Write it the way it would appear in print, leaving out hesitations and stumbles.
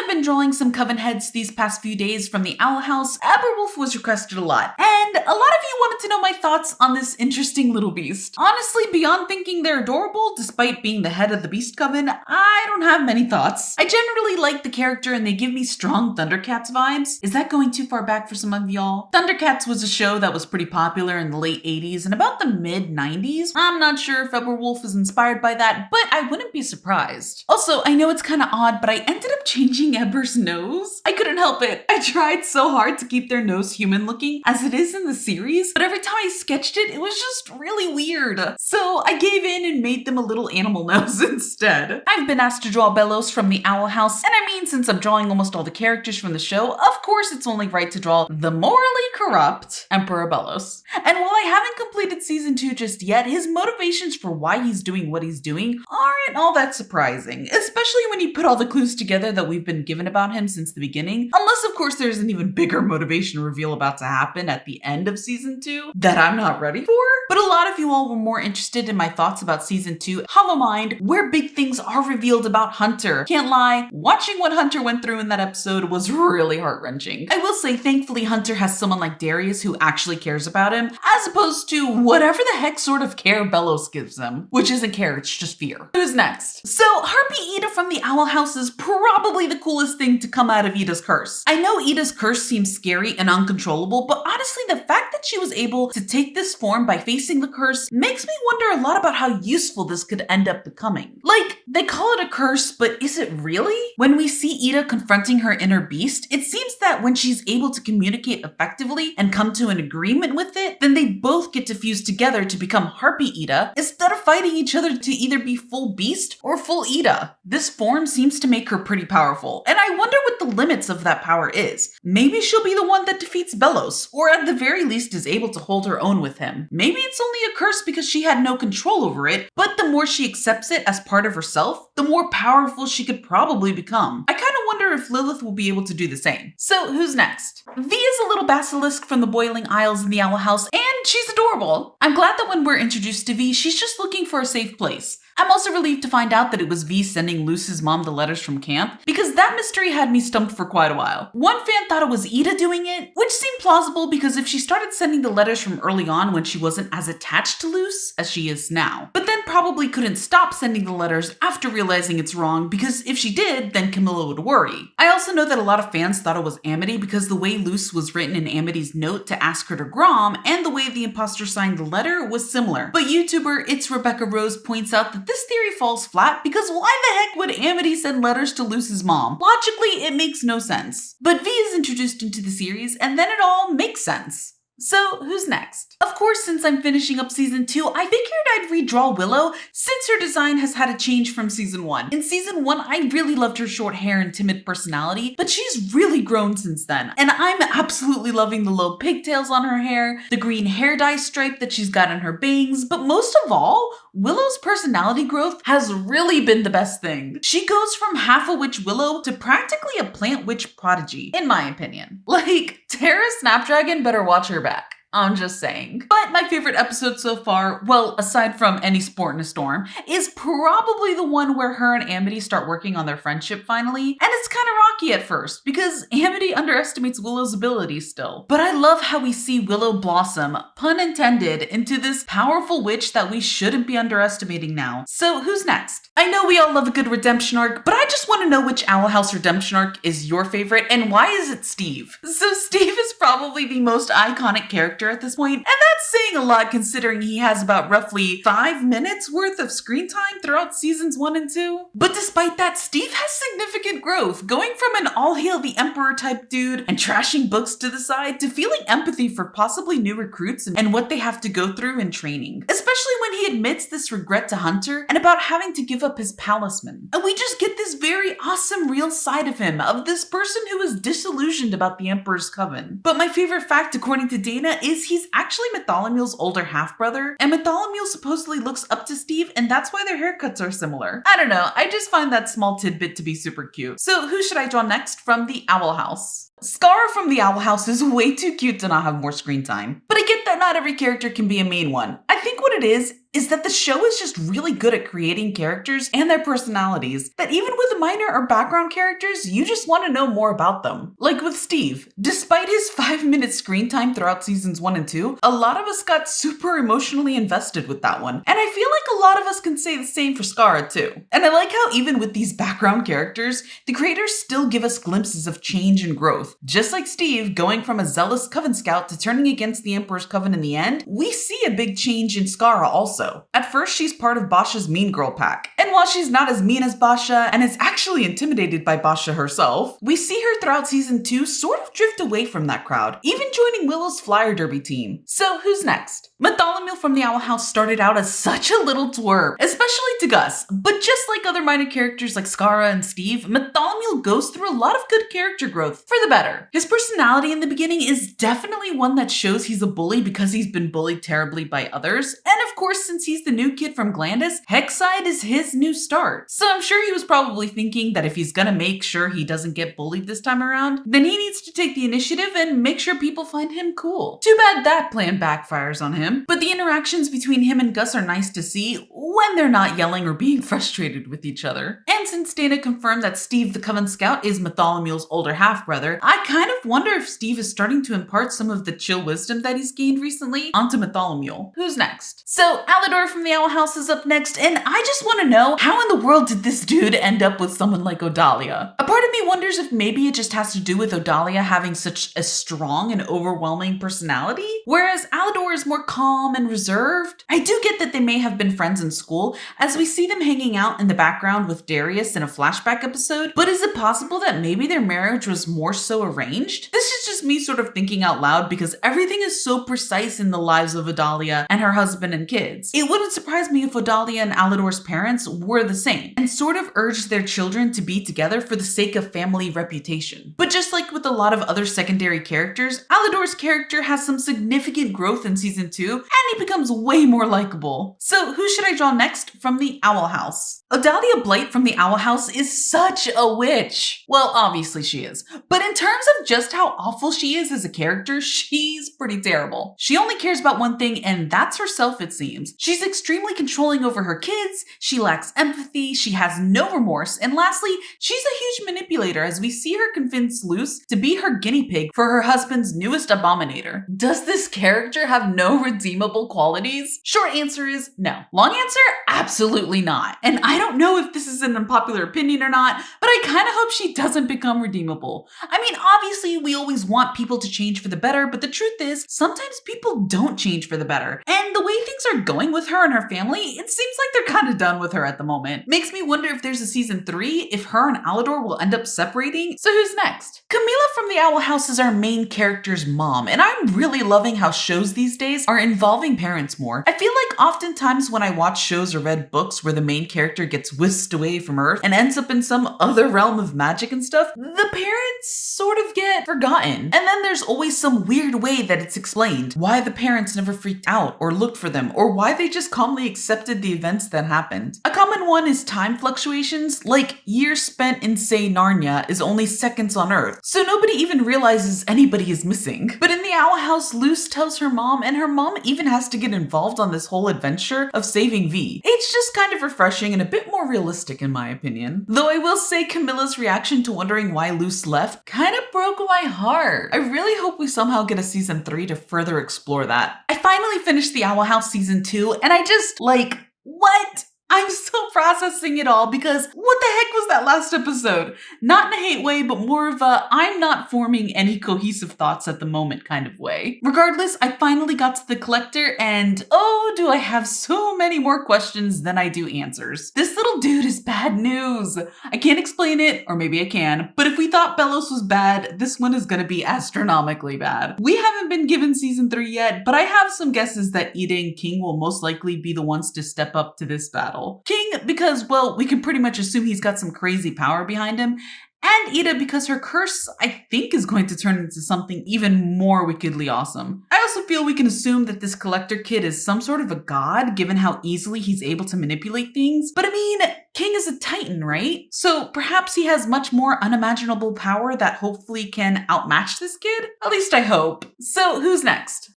I've been drawing some coven heads these past few days from the Owl House, Abberwolf was requested a lot, and a lot of you wanted to know my thoughts on this interesting little beast. Honestly, beyond thinking they're adorable, despite being the head of the Beast Coven, I don't have many thoughts. I generally like the character and they give me strong Thundercats vibes. Is that going too far back for some of y'all? Thundercats was a show that was pretty popular in the late 80s and about the mid 90s. I'm not sure if Abberwolf is inspired by that, but I wouldn't be surprised. Also, I know it's kind of odd, but I ended up changing Eber's nose. I couldn't help it. I tried so hard to keep their nose human looking as it is in the series, but every time I sketched it, it was just really weird. So I gave in and made them a little animal nose instead. I've been asked to draw Bellows from the Owl House, and I mean, since I'm drawing almost all the characters from the show, of course it's only right to draw the morally corrupt Emperor Bellows. And while I haven't completed season 2 just yet, his motivations for why he's doing what he's doing aren't all that surprising, especially when you put all the clues together that we've been given about him since the beginning, unless of course there's an even bigger motivation reveal about to happen at the end of season 2 that I'm not ready for. But a lot of you all were more interested in my thoughts about season 2, Hollow Mind, where big things are revealed about Hunter. Can't lie, watching what Hunter went through in that episode was really heart-wrenching. I will say, thankfully, Hunter has someone like Darius who actually cares about him, as opposed to whatever the heck sort of care Bellows gives him, which isn't care, it's just fear. Who's next? So, Harpyeda from the Owl House is probably the coolest thing to come out of Ida's curse. I know Ida's curse seems scary and uncontrollable, but honestly, the fact that she was able to take this form by facing the curse makes me wonder a lot about how useful this could end up becoming. Like, they call it a curse, but is it really? When we see Ida confronting her inner beast, it seems that when she's able to communicate effectively and come to an agreement with it, then they both get to fuse together to become Harpyeda instead of fighting each other to either be full beast or full Ida. This form seems to make her pretty powerful, and I wonder what the limits of that power is. Maybe she'll be the one that defeats Bellows, or at the very least is able to hold her own with him. Maybe it's only a curse because she had no control over it, but the more she accepts it as part of herself, the more powerful she could probably become. I kind of wonder if Lilith will be able to do the same. So who's next? V is a little basilisk from the Boiling Isles in the Owl House, and she's adorable. I'm glad that when we're introduced to V, she's just looking for a safe place. I'm also relieved to find out that it was V sending Luce's mom the letters from camp, because that mystery had me stumped for quite a while. One fan thought it was Ida doing it, which seemed plausible because if she started sending the letters from early on when she wasn't as attached to Luce as she is now, but then probably couldn't stop sending the letters after realizing it's wrong, because if she did, then Camila would worry. I also know that a lot of fans thought it was Amity because the way Luce was written in Amity's note to ask her to Grom and the way the imposter signed the letter was similar. But YouTuber It's Rebecca Rose points out that this theory falls flat because why the heck would Amity send letters to Luce's mom? Logically, it makes no sense. But V is introduced into the series and then it all makes sense. So, who's next? Of course, since I'm finishing up season 2, I figured I'd redraw Willow since her design has had a change from season 1. In season 1, I really loved her short hair and timid personality, but she's really grown since then. And I'm absolutely loving the low pigtails on her hair, the green hair dye stripe that she's got in her bangs, but most of all, Willow's personality growth has really been the best thing. She goes from half a witch Willow to practically a plant witch prodigy, in my opinion. Like, Terra Snapdragon better watch her back. I'm just saying. But my favorite episode so far, well, aside from Any Sport in a Storm, is probably the one where her and Amity start working on their friendship finally. And it's kind of rocky at first, because Amity underestimates Willow's abilities still. But I love how we see Willow blossom, pun intended, into this powerful witch that we shouldn't be underestimating now. So who's next? I know we all love a good redemption arc, but I just want to know which Owl House redemption arc is your favorite, and why is it Steve? So Steve is probably the most iconic character at this point, and that's saying a lot considering he has about roughly 5 minutes worth of screen time throughout seasons 1 and 2. But despite that, Steve has significant growth, going from an all hail the Emperor type dude and trashing books to the side to feeling empathy for possibly new recruits and what they have to go through in training. Especially when he admits this regret to Hunter and about having to give up his palisman. And we just get this very awesome real side of him, of this person who is disillusioned about the Emperor's coven. But my favorite fact, according to Dana, is he's actually Methomil's older half-brother, and Methomil supposedly looks up to Steve, and that's why their haircuts are similar. I don't know, I just find that small tidbit to be super cute. So who should I draw next from the Owl House? Scarra from the Owl House is way too cute to not have more screen time. But I get that not every character can be a main one. I think what it is is that the show is just really good at creating characters and their personalities, that even with minor or background characters, you just want to know more about them. Like with Steve. Despite his 5-minute screen time throughout seasons 1 and 2, a lot of us got super emotionally invested with that one. And I feel like a lot of us can say the same for Scarra too. And I like how even with these background characters, the creators still give us glimpses of change and growth. Just like Steve going from a zealous Coven scout to turning against the Emperor's Coven in the end, we see a big change in Scarra also. At first, she's part of Basha's mean girl pack. And while she's not as mean as Basha and is actually intimidated by Basha herself, we see her throughout season 2 sort of drift away from that crowd, even joining Willow's flyer derby team. So who's next? Methomil from the Owl House started out as such a little twerp, especially to Gus, but just like other minor characters like Scarra and Steve, Methomil goes through a lot of good character growth for the better. His personality in the beginning is definitely one that shows he's a bully because he's been bullied terribly by others, and of course since he's the new kid from Glandis, Hexside is his new start. So I'm sure he was probably thinking that if he's gonna make sure he doesn't get bullied this time around, then he needs to take the initiative and make sure people find him cool. Too bad that plan backfires on him, but the interactions between him and Gus are nice to see when they're not yelling or being frustrated with each other. And since Dana confirmed that Steve the Coven Scout is Methomil's older half-brother, I kind of wonder if Steve is starting to impart some of the chill wisdom that he's gained recently onto Methomil. Who's next? So Alador from the Owl House is up next, and I just want to know, how in the world did this dude end up with someone like Adalia? A part of me wonders if maybe it just has to do with Adalia having such a strong and overwhelming personality, whereas Alador is more calm and reserved. I do get that they may have been friends in school, as we see them hanging out in the background with Darius in a flashback episode, but is it possible that maybe their marriage was more so arranged? This is just me sort of thinking out loud because everything is so precise in the lives of Adalia and her husband and kids. It wouldn't surprise me if Adalia and Alador's parents were the same and sort of urged their children to be together for the sake of family reputation. But just like with a lot of other secondary characters, Alador's character has some significant growth in season 2 and he becomes way more likable. So who should I draw next from the Owl House? Adalia Blight from the Owl House is such a witch. Well, obviously she is, but in terms of just how awful she is as a character, she's pretty terrible. She only cares about one thing, and that's herself, it seems. She's extremely controlling over her kids, she lacks empathy, she has no remorse, and lastly, she's a huge manipulator as we see her convince Luce to be her guinea pig for her husband's newest abominator. Does this character have no redeemable qualities? Short answer is no. Long answer? Absolutely not. And I don't know if this is an unpopular opinion or not, but I kind of hope she doesn't become redeemable. I mean, obviously we always want people to change for the better, but the truth is, sometimes people don't change for the better. And the way things are going with her and her family, it seems like they're kind of done with her at the moment. Makes me wonder if there's a season 3, if her and Alador will end up separating. So who's next? Camila from the Owl House is our main character's mom, and I'm really loving how shows these days are involving parents more. I feel like oftentimes when I watch shows or read books where the main character gets whisked away from Earth and ends up in some other realm of magic and stuff, the parents sort of get forgotten. And then there's always some weird way that it's explained why the parents never freaked out or looked for them, or why they just calmly accepted the events that happened. A common one is time fluctuations, like years spent in, say, Narnia is only seconds on Earth, so nobody even realizes anybody is missing. But in the Owl House, Luce tells her mom, and her mom even has to get involved on this whole adventure of saving V. It's just kind of refreshing and a bit more realistic in my opinion. Though I will say Camilla's reaction to wondering why Luce left kind of broke my heart. I really hope we somehow get a season 3 to further explore that. I finally finished the Owl House season 2 and I just what? I'm still processing it all because what the heck was that last episode? Not in a hate way, but more of a I'm not forming any cohesive thoughts at the moment kind of way. Regardless, I finally got to the collector and oh, do I have so many more questions than I do answers. This little dude is bad news. I can't explain it, or maybe I can, but if we thought Bellows was bad, this one is gonna be astronomically bad. We haven't been given season 3 yet, but I have some guesses that Ida and King will most likely be the ones to step up to this battle. King, because, well, we can pretty much assume he's got some crazy power behind him, and Ida because her curse, I think, is going to turn into something even more wickedly awesome. I also feel we can assume that this collector kid is some sort of a god, given how easily he's able to manipulate things, but I mean, King is a titan, right? So perhaps he has much more unimaginable power that hopefully can outmatch this kid? At least I hope. So who's next?